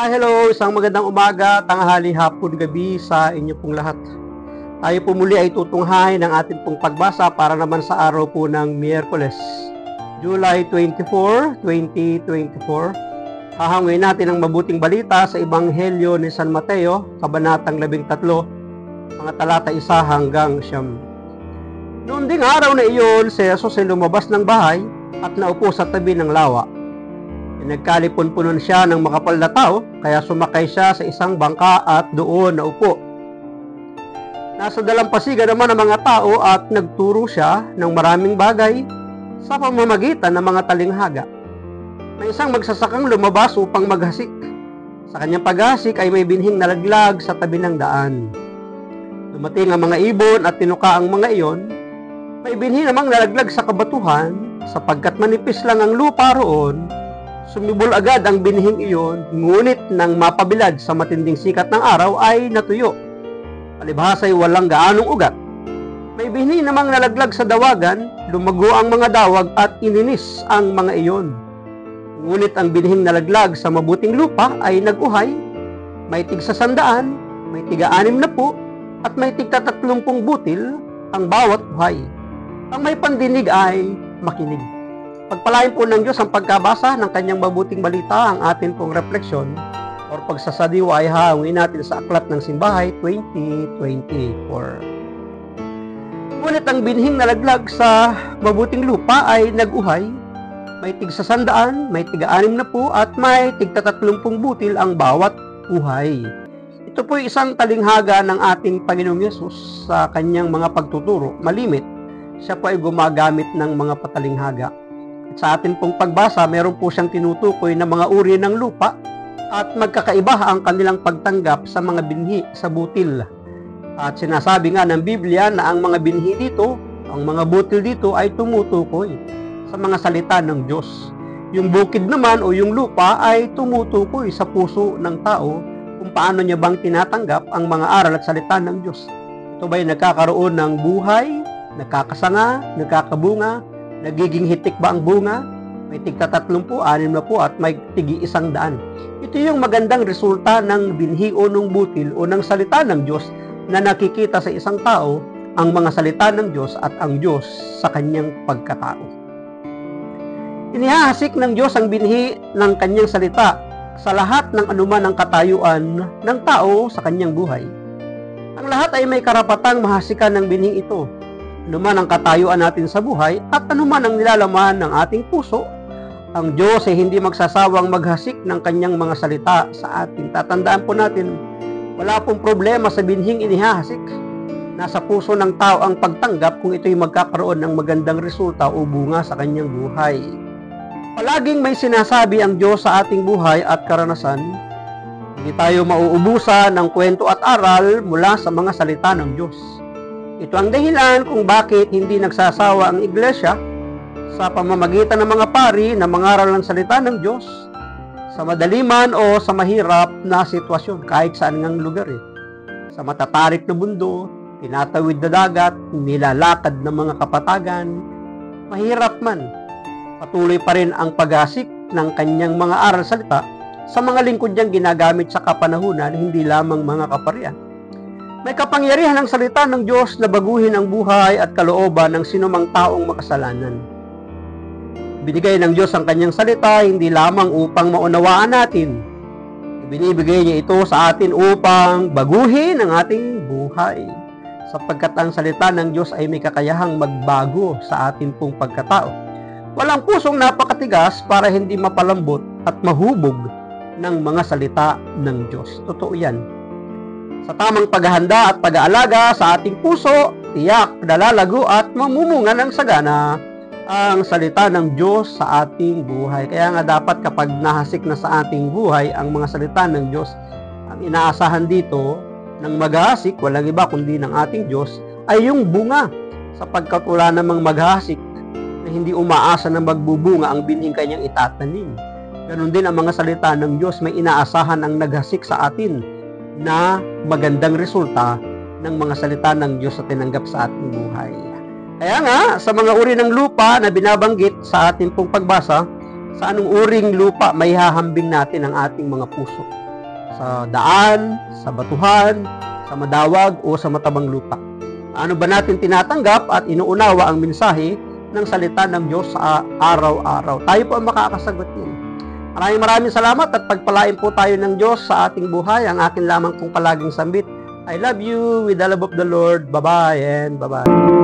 Hello! Isang magandang umaga, tanghali, hapon, gabi sa inyo pong lahat. Tayo po muli ay tutunghayin ng ating pong pagbasa para naman sa araw po ng Miyerkules, July 24, 2024. Hahangin natin ang mabuting balita sa Ebanghelyo ni San Mateo, Kabanatang 13, mga talata 1 hanggang 9. Noon ding araw na iyon, si Jesus ay lumabas ng bahay at naupo sa tabi ng lawa. Nagkalipon-punon siya ng makapal na tao, kaya sumakay siya sa isang bangka at doon naupo. Nasa dalampasigan naman ang mga tao at nagturo siya ng maraming bagay sa pamamagitan ng mga talinghaga. May isang magsasakang lumabas upang maghasik. Sa kanyang paghasik ay may binhing nalaglag sa tabi ng daan. Dumating ang mga ibon at tinuka ang mga iyon. May binhi namang nalaglag sa kabatuhan, sapagkat manipis lang ang lupa roon. Sumibol agad ang binhing iyon, ngunit nang mapabilad sa matinding sikat ng araw ay natuyo. Palibhas ay walang gaanong ugat. May binhi namang nalaglag sa dawagan, lumago ang mga dawag at ininis ang mga iyon. Ngunit ang binhing nalaglag sa mabuting lupa ay nag-uhay, may tig-100, may tig-60, at may tig-30 butil ang bawat uhay. Ang may pandinig ay makinig. Pagpalain po ng Diyos ang pagkabasa ng kanyang mabuting balita. Ang atin pong refleksyon o pagsasadiwa ay hahangin natin sa Aklat ng Simbahay 2024. Ngunit ang binhing nalaglag sa mabuting lupa ay nag-uhay, may tig-100, may tig-60 at may tig-30 butil ang bawat uhay. Ito po ay isang talinghaga ng ating Panginoong Yesus sa kanyang mga pagtuturo. Malimit, siya po ay gumagamit ng mga patalinghaga. Sa atin pong pagbasa, meron po siyang tinutukoy na mga uri ng lupa at magkakaiba ang kanilang pagtanggap sa mga binhi sa butil. At sinasabi nga ng Biblia na ang mga binhi dito, ang mga butil dito ay tumutukoy sa mga salita ng Diyos. Yung bukid naman o yung lupa ay tumutukoy sa puso ng tao kung paano niya bang tinatanggap ang mga aral at salita ng Diyos. Ito ba'y nagkakaroon ng buhay, nagkakasanga, nagkakabunga, nagiging hitik ba ang bunga? May tig-30, 60 at may tig-100. Ito yung magandang resulta ng binhi o ng butil o ng salita ng Diyos na nakikita sa isang tao ang mga salita ng Diyos at ang Diyos sa kanyang pagkatao. Inihahasik ng Diyos ang binhi ng kanyang salita sa lahat ng anuman ang katayuan ng tao sa kanyang buhay. Ang lahat ay may karapatang mahasikan ng binhi ito. Anuman ang katayuan natin sa buhay at anuman ang nilalaman ng ating puso, ang Diyos ay hindi magsasawang maghasik ng kanyang mga salita sa atin. Tatandaan po natin, wala pong problema sa binhing inihahasik. Nasa puso ng tao ang pagtanggap kung ito'y magkakaroon ng magandang resulta o bunga sa kanyang buhay. Palaging may sinasabi ang Diyos sa ating buhay at karanasan. Hindi tayo mauubusan ng kwento at aral mula sa mga salita ng Diyos. Ito ang dahilan kung bakit hindi nagsasawa ang iglesia sa pamamagitan ng mga pari na mangaral ng salita ng Diyos sa madaliman o sa mahirap na sitwasyon kahit saan ngang lugar. Sa matatarik na mundo, tinatawid na dagat, nilalakad ng mga kapatagan, mahirap man, patuloy pa rin ang paghasik ng kanyang mga aral salita sa mga lingkod niyang ginagamit sa kapanahunan, hindi lamang mga kaparian. May kapangyarihan ng salita ng Diyos na baguhin ang buhay at kalooban ng sinumang taong makasalanan. Binigay ng Diyos ang kanyang salita hindi lamang upang maunawaan natin. Binibigay niya ito sa atin upang baguhin ang ating buhay. Sapagkat ang salita ng Diyos ay may kakayahang magbago sa atin pong pagkatao. Walang pusong napakatigas para hindi mapalambot at mahubog ng mga salita ng Diyos. Totoo yan. Sa tamang paghahanda at pag-aalaga sa ating puso, tiyak, dalalago at mamumunga ng sagana ang salita ng Diyos sa ating buhay. Kaya nga dapat kapag nahasik na sa ating buhay ang mga salita ng Diyos, ang inaasahan dito ng maghahasik, walang iba kundi ng ating Diyos, ay yung bunga. Sapagkat wala namang maghahasik na hindi umaasa na magbubunga ang binhing kanyang itatanim. Ganon din ang mga salita ng Diyos, may inaasahan ang naghasik sa atin na magandang resulta ng mga salita ng Diyos na tinanggap sa ating buhay. Kaya nga, sa mga uri ng lupa na binabanggit sa ating pong pagbasa, sa anong uring lupa may hahambing natin ang ating mga puso. sa daan, sa batuhan, sa madawag o sa matabang lupa. Ano ba natin tinatanggap at inuunawa ang mensahe ng salita ng Diyos sa araw-araw? Tayo po ang makakasagot niyan. Maraming salamat at pagpalain po tayo ng Diyos sa ating buhay. Ang akin lamang pong palaging sambit, I love you with the love of the Lord. Bye-bye and bye-bye.